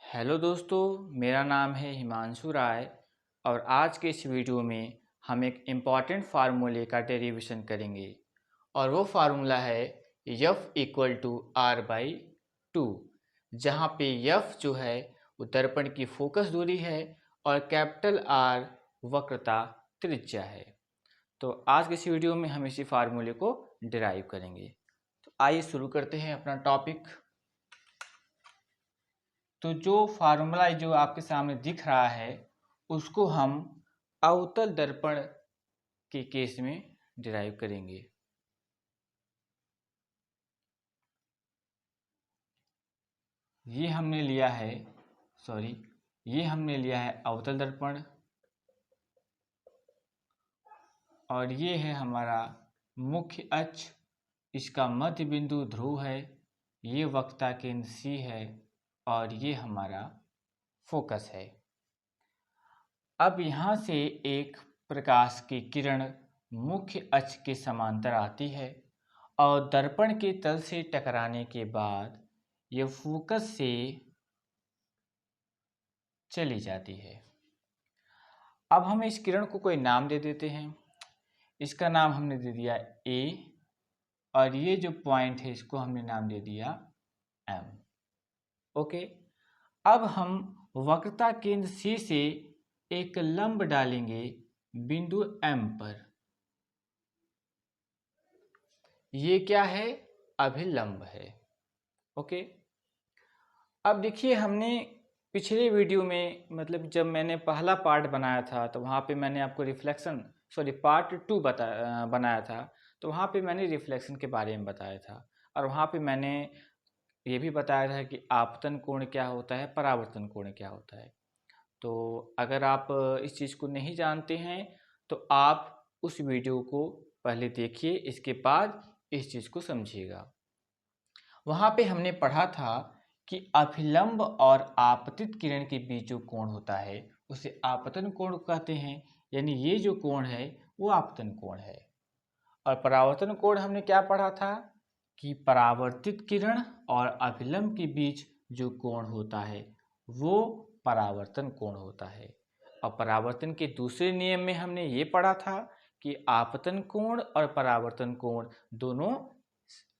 Hello दोस्तों, मेरा नाम है हिमांशु राय और आज के इस वीडियो में हम एक इम्पॉर्टेंट फार्मूले का डेरिवेशन करेंगे और वो फार्मूला है F equal to r by two, जहाँ पे F जो है वो दर्पण की फोकस दूरी है और कैपिटल R वक्रता त्रिज्या है। तो आज के इस वीडियो में हम इसी फार्मूले को डिराइव करेंगे। तो आइए शुरू करते हैं अपना टॉपिक। तो जो फार्मूला जो आपके सामने दिख रहा है उसको हम अवतल दर्पण के केस में डिराइव करेंगे। ये हमने लिया है अवतल दर्पण और ये है हमारा मुख्य अक्ष, इसका मध्य बिंदु ध्रुव है, ये वक्रता केंद्र C है और ये हमारा फोकस है। अब यहाँ से एक प्रकाश की किरण मुख्य अक्ष के समांतर आती है और दर्पण के तल से टकराने के बाद यह फोकस से चली जाती है। अब हम इस किरण को कोई नाम दे देते हैं। इसका नाम हमने दे दिया A और ये जो पॉइंट है इसको हमने नाम दे दिया M। ओके, अब हम वक्रता केंद्र C से एक लंब डालेंगे बिंदु M पर। ये क्या है? अभिलंब है। ओके, अब देखिए हमने पिछले वीडियो में मतलब जब मैंने पहला पार्ट बनाया था तो वहाँ पे मैंने आपको पार्ट 2 बनाया था, तो वहाँ पे मैंने रिफ्लेक्शन के बारे में बताया था और वहाँ पे मैंने ये भी बताया था कि आपतन कोण क्या होता है, परावर्तन कोण क्या होता है। तो अगर आप इस चीज़ को नहीं जानते हैं तो आप उस वीडियो को पहले देखिए, इसके बाद इस चीज़ को समझिएगा। वहाँ पे हमने पढ़ा था कि अभिलंब और आपतित किरण के बीच जो कोण होता है उसे आपतन कोण कहते हैं, यानी ये जो कोण है वो आपतन कोण है। और परावर्तन कोण हमने क्या पढ़ा था कि परावर्तित किरण और अभिलंब के बीच जो कोण होता है वो परावर्तन कोण होता है। और परावर्तन के दूसरे नियम में हमने ये पढ़ा था कि आपतन कोण और परावर्तन कोण दोनों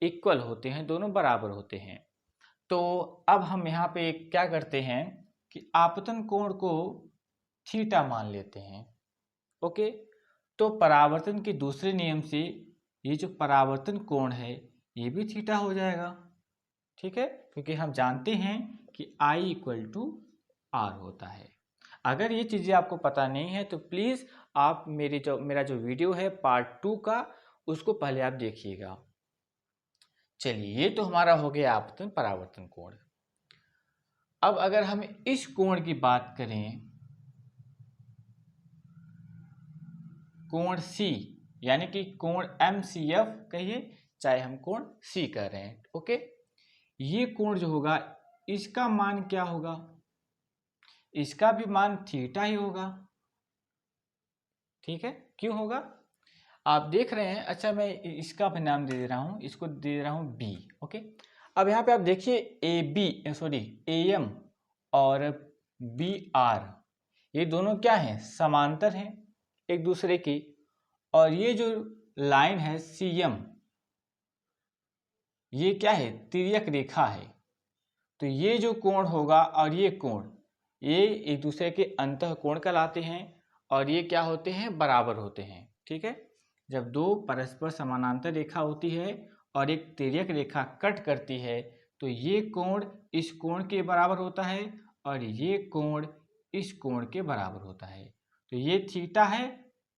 इक्वल होते हैं, दोनों बराबर होते हैं। तो अब हम यहाँ पे क्या करते हैं कि आपतन कोण को थीटा मान लेते हैं। ओके, तो परावर्तन के दूसरे नियम से ये जो परावर्तन कोण है ये भी थीटा हो जाएगा। ठीक है, क्योंकि हम जानते हैं कि I इक्वल टू R होता है। अगर ये चीज़ें आपको पता नहीं है तो प्लीज़ आप मेरा जो वीडियो है पार्ट 2 का, उसको पहले आप देखिएगा। चलिए, ये तो हमारा हो गया आपतन परावर्तन कोण। अब अगर हम इस कोण की बात करें, कोण C, यानी कि कोण MCF कहिए, चाहे हम कोण C कह रहे हैं। ओके, ये कोण जो होगा इसका मान क्या होगा? इसका भी मान थीटा ही होगा। ठीक है, क्यों होगा आप देख रहे हैं। अच्छा, मैं इसका भी नाम दे रहा हूँ, इसको दे रहा हूँ B। ओके, अब यहाँ पे आप देखिए AM और BR ये दोनों क्या हैं? समांतर हैं एक दूसरे की। और ये जो लाइन है CM ये क्या है? तिर्यक रेखा है। तो ये जो कोण होगा और ये कोण, ये एक दूसरे के अंतः कोण कहलाते हैं और ये क्या होते हैं? बराबर होते हैं। ठीक है, जब दो परस्पर समानांतर रेखा होती है और एक तिर्यक रेखा कट करती है तो ये कोण इस कोण के बराबर होता है और ये कोण इस कोण के बराबर होता है। तो ये थीटा है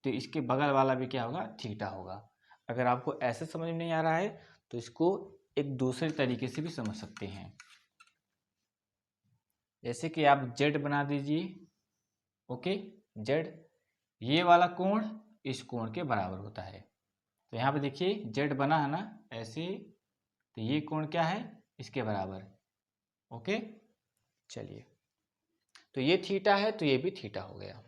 तो इसके बगल वाला भी क्या होगा? थीटा होगा। अगर आपको ऐसे समझ में नहीं आ रहा है तो इसको एक दूसरे तरीके से भी समझ सकते हैं, जैसे कि आप Z बना दीजिए। ओके, Z ये वाला कोण इस कोण के बराबर होता है। तो यहाँ पे देखिए Z बना है ना ऐसे, तो ये कोण क्या है? इसके बराबर। ओके, चलिए, तो ये थीटा है तो ये भी थीटा हो गया।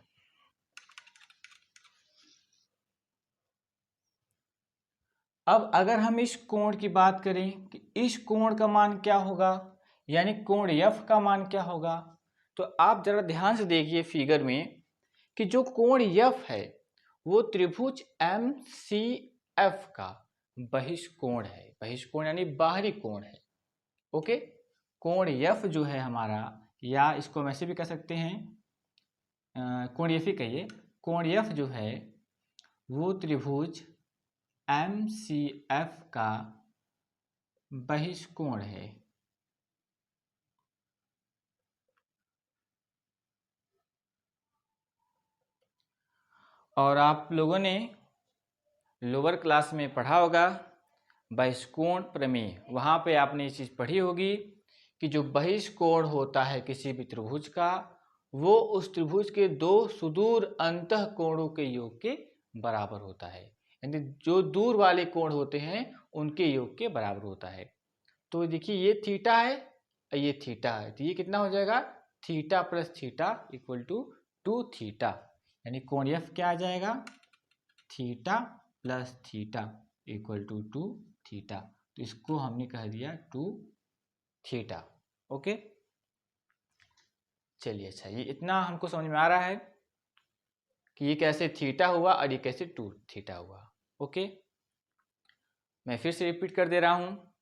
अब अगर हम इस कोण की बात करें कि इस कोण का मान क्या होगा, यानी कोण F का मान क्या होगा, तो आप जरा ध्यान से देखिए फिगर में कि जो कोण F है वो त्रिभुज MCF का बहिष्कोण है। बहिष्कोण यानी बाहरी कोण है। ओके, कोण F जो है हमारा, या इसको हम ऐसे भी कह सकते हैं, कोण F ही कहिए, कोण F जो है वो त्रिभुज MCF का बहिष्कोण है। और आप लोगों ने लोअर क्लास में पढ़ा होगा बहिष्कोण प्रमेय, वहाँ पे आपने ये चीज़ पढ़ी होगी कि जो बहिष्कोण होता है किसी भी त्रिभुज का, वो उस त्रिभुज के दो सुदूर अंतः कोणों के योग के बराबर होता है। यानी जो दूर वाले कोण होते हैं उनके योग के बराबर होता है। तो देखिए ये थीटा है और ये थीटा है, तो ये कितना हो जाएगा, theta plus theta equal to 2 theta. यानी कोण F क्या आ जाएगा, theta plus theta equal to 2 theta. तो इसको हमने कह दिया 2 थीटा। ओके, चलिए अच्छा, ये इतना हमको समझ में आ रहा है कि ये कैसे थीटा हुआ और ये कैसे 2 थीटा हुआ। ओके, मैं फिर से रिपीट कर दे रहा हूँ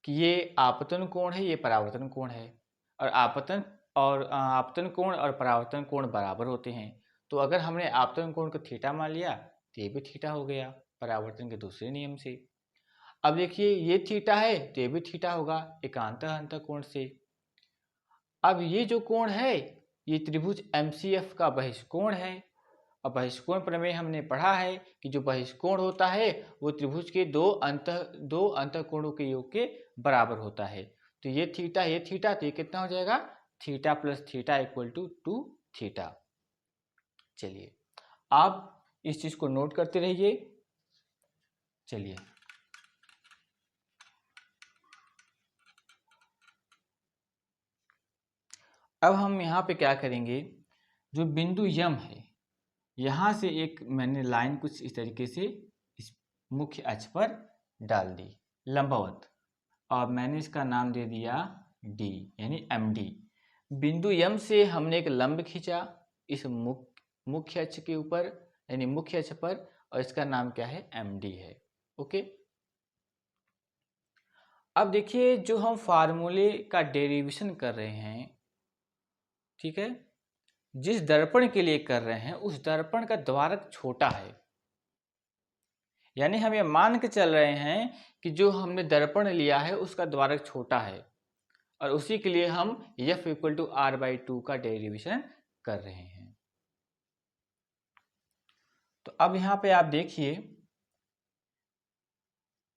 कि ये आपतन कोण है, ये परावर्तन कोण है, और आपतन कोण और परावर्तन कोण बराबर होते हैं। तो अगर हमने आपतन कोण को थीटा मान लिया तो ये भी थीटा हो गया परावर्तन के दूसरे नियम से। अब देखिए ये थीटा है तो ये भी थीटा होगा एकांतर अंतः कोण से। अब ये जो कोण है ये त्रिभुज MCF का बहिष्कोण है। और बहिष्कोण प्रमेय हमने पढ़ा है कि जो बहिष्कोण होता है वो त्रिभुज के दो अंतः कोणों के योग के बराबर होता है। तो ये थीटा तो ये कितना हो जाएगा, theta plus theta equal to 2 theta. चलिए आप इस चीज को नोट करते रहिए। चलिए अब हम यहाँ पे क्या करेंगे, जो बिंदु यम है यहाँ से एक मैंने लाइन कुछ इस तरीके से इस मुख्य अक्ष पर डाल दी लंबवत, और मैंने इसका नाम दे दिया D यानी MD। बिंदु यम से हमने एक लंब खींचा इस मुख्य अक्ष के ऊपर यानी मुख्य अक्ष पर, और इसका नाम क्या है, MD है। ओके, अब देखिए जो हम फार्मूले का डेरिवेशन कर रहे हैं, ठीक है, जिस दर्पण के लिए कर रहे हैं उस दर्पण का द्वारक छोटा है। यानी हम ये मान के चल रहे हैं कि जो हमने दर्पण लिया है उसका द्वारक छोटा है, और उसी के लिए हम F इक्वल टू R/2 का डेरिवेशन कर रहे हैं। तो अब यहाँ पे आप देखिए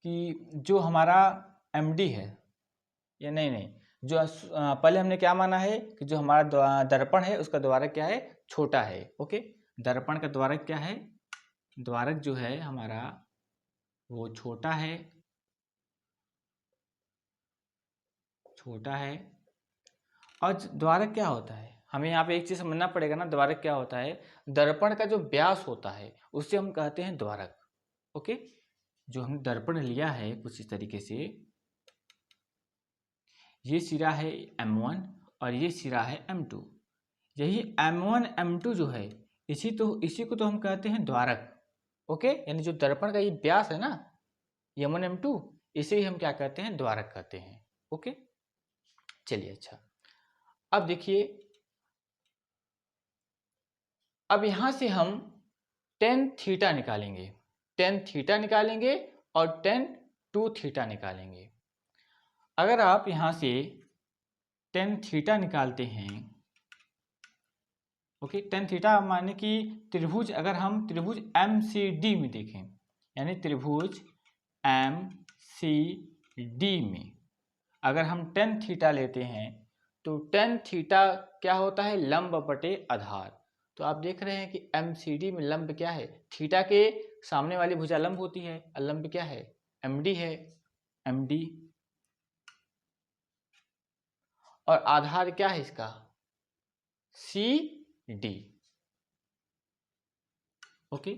कि जो हमारा MD है, या नहीं, जो पहले हमने क्या माना है कि जो हमारा दर्पण है उसका द्वारक क्या है, छोटा है। ओके, दर्पण का द्वारक क्या है, द्वारक जो है हमारा वो छोटा है, और द्वारक क्या होता है, हमें यहाँ पे एक चीज समझना पड़ेगा ना, द्वारक क्या होता है, दर्पण का जो व्यास होता है उससे हम कहते हैं द्वारक। ओके, जो हमने दर्पण लिया है कुछ इस तरीके से, ये सिरा है M1 और ये सिरा है M2, यही M1 M2 जो है इसी को तो हम कहते हैं द्वारक। ओके, यानी जो दर्पण का ये व्यास है ना M1 M2, इसे ही हम क्या कहते हैं, द्वारक कहते हैं। ओके, चलिए अच्छा, अब देखिए अब यहां से हम tan थीटा निकालेंगे, tan थीटा निकालेंगे और tan 2 थीटा निकालेंगे। अगर आप यहां से tan थीटा निकालते हैं, ओके, tan थीटा माने कि त्रिभुज, अगर हम त्रिभुज MCD में देखें, यानी त्रिभुज MCD में अगर हम tan थीटा लेते हैं तो tan थीटा क्या होता है, लंब बटे आधार। तो आप देख रहे हैं कि MCD में लंब क्या है, थीटा के सामने वाली भुजा लंब होती है, और लंब क्या है, MD है, MD, और आधार क्या है इसका, CD। ओके,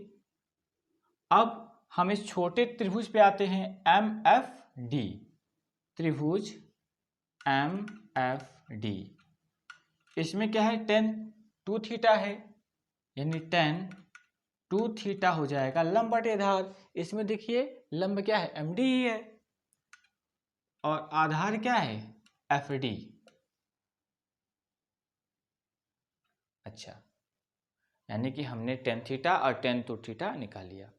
अब हम इस छोटे त्रिभुज पे आते हैं MFD, त्रिभुज MFD, इसमें क्या है, टेन टू थीटा है, यानी टेन टू थीटा हो जाएगा लंब बटे आधार। इसमें देखिए लंब क्या है, एम डी ही है, और आधार क्या है, एफ डी। अच्छा, यानी कि हमने टेन थीटा और टेन टू थीटा निकाल लिया।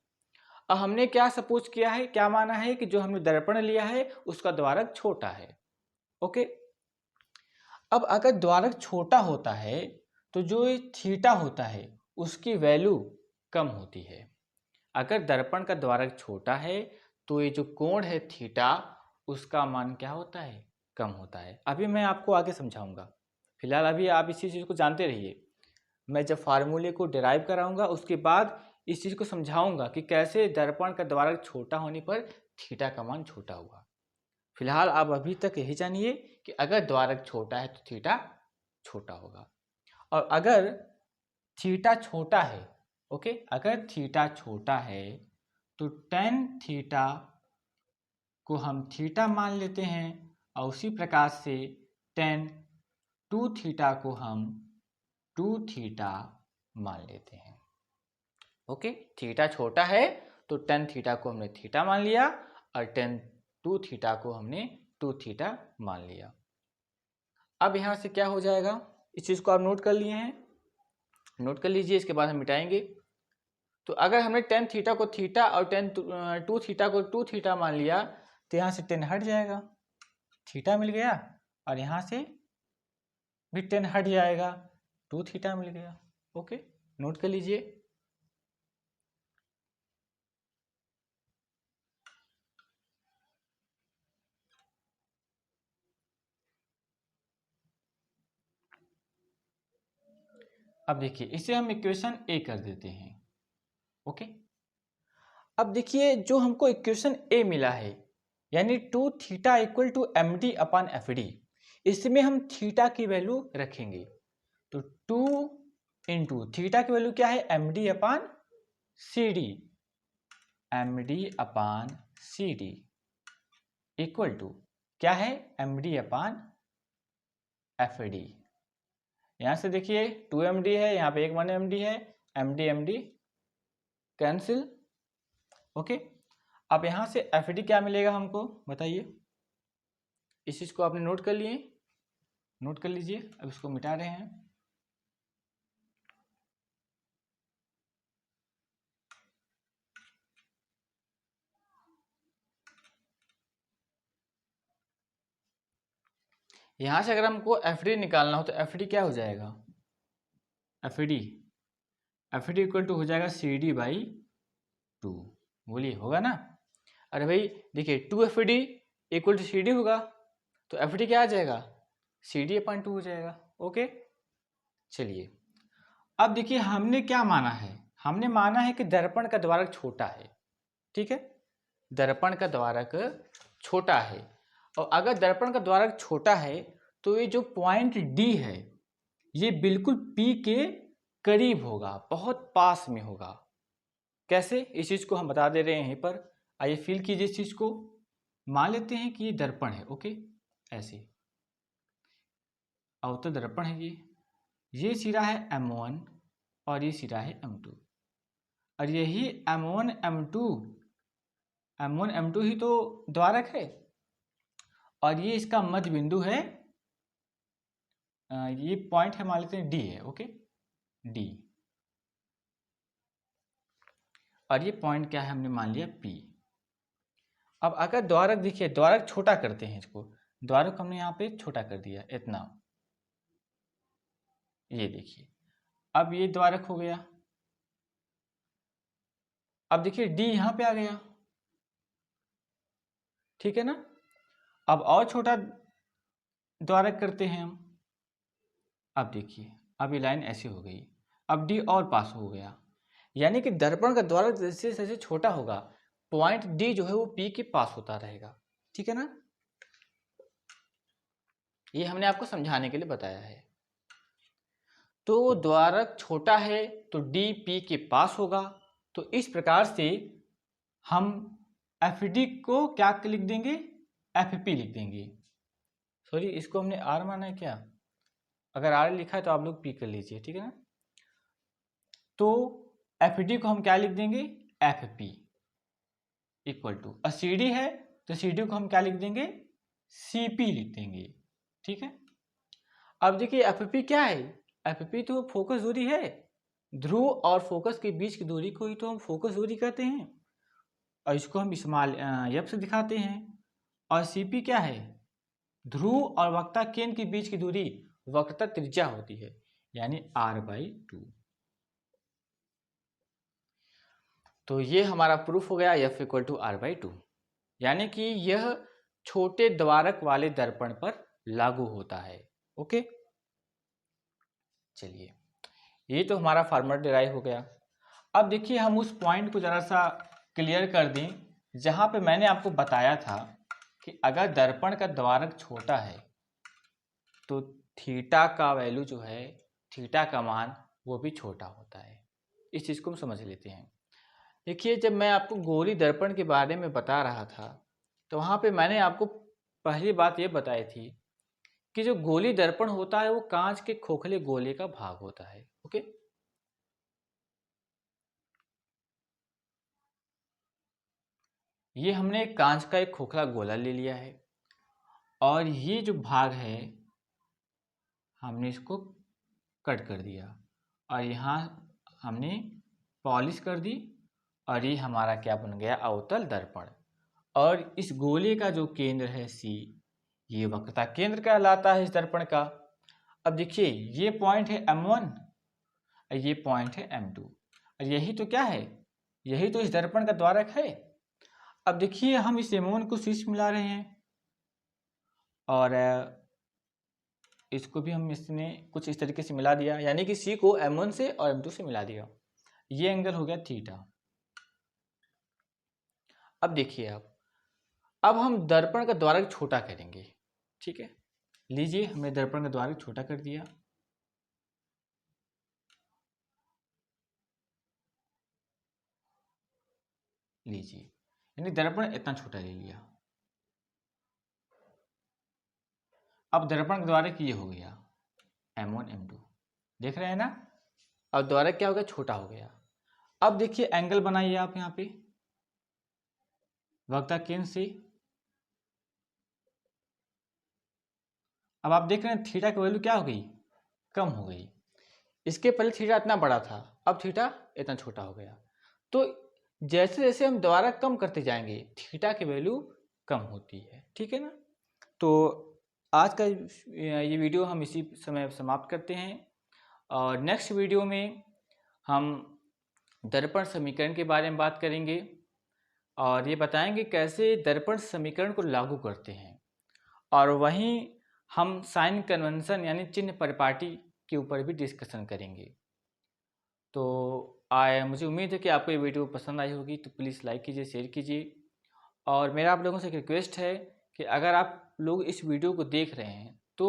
अब हमने क्या सपोज किया है, क्या माना है कि जो हमने दर्पण लिया है उसका द्वारक छोटा है। ओके, अब अगर द्वारक छोटा होता है तो जो ये थीटा होता है उसकी वैल्यू कम होती है। अगर दर्पण का द्वारक छोटा है तो ये जो कोण है थीटा, उसका मान क्या होता है, कम होता है। अभी मैं आपको आगे समझाऊंगा, फिलहाल अभी आप इसी चीज़ को जानते रहिए। मैं जब फार्मूले को डिराइव कराऊंगा उसके बाद इस चीज़ को समझाऊंगा कि कैसे दर्पण का द्वारक छोटा होने पर थीटा का मान छोटा हुआ। फिलहाल आप अभी तक यही जानिए कि अगर द्वारक छोटा है तो थीटा छोटा होगा, और अगर थीटा छोटा है, ओके, अगर थीटा छोटा है तो टेन थीटा को हम थीटा मान लेते हैं, और उसी प्रकार से टेन टू थीटा को हम टू थीटा मान लेते हैं। ओके, थीटा छोटा है तो टेन थीटा को हमने थीटा मान लिया, और टेन टू थीटा को हमने टू थीटा मान लिया। अब यहाँ से क्या हो जाएगा, इस चीज़ को आप नोट कर लिए हैं, नोट कर लीजिए, इसके बाद हम मिटाएंगे। तो अगर हमने टेन थीटा को थीटा और टेन टू थीटा को टू थीटा मान लिया तो यहाँ से टेन हट जाएगा, थीटा मिल गया, और यहाँ से भी टेन हट जाएगा, टू थीटा मिल गया। ओके, नोट कर लीजिए। अब देखिए इसे हम इक्वेशन ए कर देते हैं। ओके, अब देखिए जो हमको इक्वेशन ए मिला है, यानी two theta equal to M D upon F D, इसमें हम थीटा की वैल्यू रखेंगे। तो टू इंटू थीटा की वैल्यू क्या है, M D upon C D, M D upon C D equal to क्या है, M D upon F D. यहाँ से देखिए टू एम डी है, यहाँ पे एक वन एम डी है, एम डी कैंसिल। ओके, अब यहाँ से एफ डी क्या मिलेगा हमको बताइए, इस चीज़ को आपने नोट कर लिए, नोट कर लीजिए। अब इसको मिटा रहे हैं। यहाँ से अगर हमको एफ डी निकालना हो तो एफ डी क्या हो जाएगा, एफ डी इक्वल टू हो जाएगा सी डी बाई टू। बोलिए होगा ना। अरे भाई देखिए two F D equal to C D होगा, तो एफ डी क्या आ जाएगा, सी डी अपॉन टू हो जाएगा। ओके, चलिए अब देखिए हमने क्या माना है, हमने माना है कि दर्पण का द्वारक छोटा है। ठीक है, दर्पण का द्वारक छोटा है, और अगर दर्पण का द्वारक छोटा है तो ये जो पॉइंट डी है ये बिल्कुल पी के करीब होगा, बहुत पास में होगा। कैसे, इस चीज़ को हम बता दे रहे हैं यहीं पर। आइए फील कीजिए इस चीज़ को। मान लेते हैं कि ये दर्पण है, ओके, ऐसे अवतल दर्पण है ये सिरा है M1 और ये सिरा है M2, और यही M1 M2 ही तो द्वारक है, और ये इसका मध्य बिंदु है। ये पॉइंट है, मान लेते हैं D है, ओके, D, और ये पॉइंट क्या है, हमने मान लिया P। अब अगर द्वारक देखिए, द्वारक छोटा करते हैं इसको, द्वारक हमने यहाँ पे छोटा कर दिया इतना, ये देखिए अब ये द्वारक हो गया। अब देखिए D यहाँ पे आ गया, ठीक है ना। अब और छोटा द्वारक करते हैं हम। अब देखिए अब ये लाइन ऐसी हो गई, अब D और पास हो गया, यानी कि दर्पण का द्वारक जैसे जैसे छोटा होगा पॉइंट D जो है वो P के पास होता रहेगा। ठीक है ना, ये हमने आपको समझाने के लिए बताया है। तो द्वारक छोटा है तो D P के पास होगा, तो इस प्रकार से हम एफ डी को क्या लिख देंगे, एफ पी लिख देंगे। सॉरी, इसको हमने आर माना है क्या, अगर आर लिखा है तो आप लोग पी कर लीजिए, ठीक है ना। तो एफ डी को हम क्या लिख देंगे, एफ पी इक्वल टू, और सी डी है तो सी डी को हम क्या लिख देंगे, सी पी लिख देंगे, ठीक है। अब देखिए एफ पी क्या है, एफ पी तो फोकस दूरी है, ध्रुव और फोकस के बीच की दूरी को ही तो हम फोकस दूरी कहते हैं, और इसको हम स्मॉल एफ से दिखाते हैं। और सी पी क्या है, ध्रुव और वक्रता केंद्र के बीच की दूरी वक्रता त्रिज्या होती है, यानी r/2। तो ये हमारा प्रूफ हो गया F इक्वल टू r/2, यानी कि यह छोटे द्वारक वाले दर्पण पर लागू होता है। ओके, चलिए ये तो हमारा फार्मूला डिराइव हो गया। अब देखिए हम उस पॉइंट को जरा सा क्लियर कर दें जहां पे मैंने आपको बताया था कि अगर दर्पण का द्वारक छोटा है तो थीटा का वैल्यू जो है, थीटा का मान वो भी छोटा होता है। इस चीज़ को हम समझ लेते हैं। देखिए जब मैं आपको गोली दर्पण के बारे में बता रहा था तो वहाँ पे मैंने आपको पहली बात ये बताई थी कि जो गोली दर्पण होता है वो कांच के खोखले गोले का भाग होता है। ओके, ये हमने कांच का एक खोखला गोला ले लिया है और ये जो भाग है हमने इसको कट कर दिया और यहाँ हमने पॉलिश कर दी और ये हमारा क्या बन गया, अवतल दर्पण। और इस गोले का जो केंद्र है C, ये वक्रता केंद्र कहलाता है इस दर्पण का। अब देखिए ये पॉइंट है M1 और ये पॉइंट है M2 और यही तो क्या है, यही तो इस दर्पण का द्वारक है। अब देखिए हम इस M1 को C से मिला रहे हैं और इसको भी हम इसने कुछ इस तरीके से मिला दिया, यानी कि C को M1 से और M2 से मिला दिया। ये एंगल हो गया थीटा। अब देखिए अब हम दर्पण का द्वारक छोटा करेंगे, ठीक है। लीजिए हमने दर्पण का द्वारक छोटा कर दिया। लीजिए यानी दर्पण इतना छोटा ले लिया। अब दर्पण का द्वारक ये हो गया M1 M2, देख रहे हैं ना। अब द्वारक क्या हो गया, छोटा हो गया। अब देखिए एंगल बनाइए आप यहाँ पे वक्रता केंद्र से। अब आप देख रहे हैं थीटा की वैल्यू क्या हो गई, कम हो गई। इसके पहले थीटा इतना बड़ा था, अब थीटा इतना छोटा हो गया। तो जैसे जैसे हम द्वारक कम करते जाएंगे थीटा की वैल्यू कम होती है, ठीक है ना। तो आज का ये वीडियो हम इसी समय समाप्त करते हैं और नेक्स्ट वीडियो में हम दर्पण समीकरण के बारे में बात करेंगे और ये बताएंगे कैसे दर्पण समीकरण को लागू करते हैं, और वहीं हम साइन कन्वेंशन यानी चिन्ह परिपाटी के ऊपर भी डिस्कशन करेंगे। तो मुझे उम्मीद है कि आपको ये वीडियो पसंद आई होगी, तो प्लीज़ लाइक कीजिए, शेयर कीजिए। और मेरा आप लोगों से एक रिक्वेस्ट है कि अगर आप लोग इस वीडियो को देख रहे हैं तो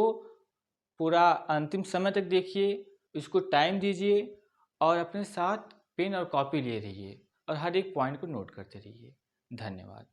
पूरा अंतिम समय तक देखिए, इसको टाइम दीजिए और अपने साथ पेन और कॉपी लिए रहिए और हर एक पॉइंट को नोट करते रहिए। धन्यवाद।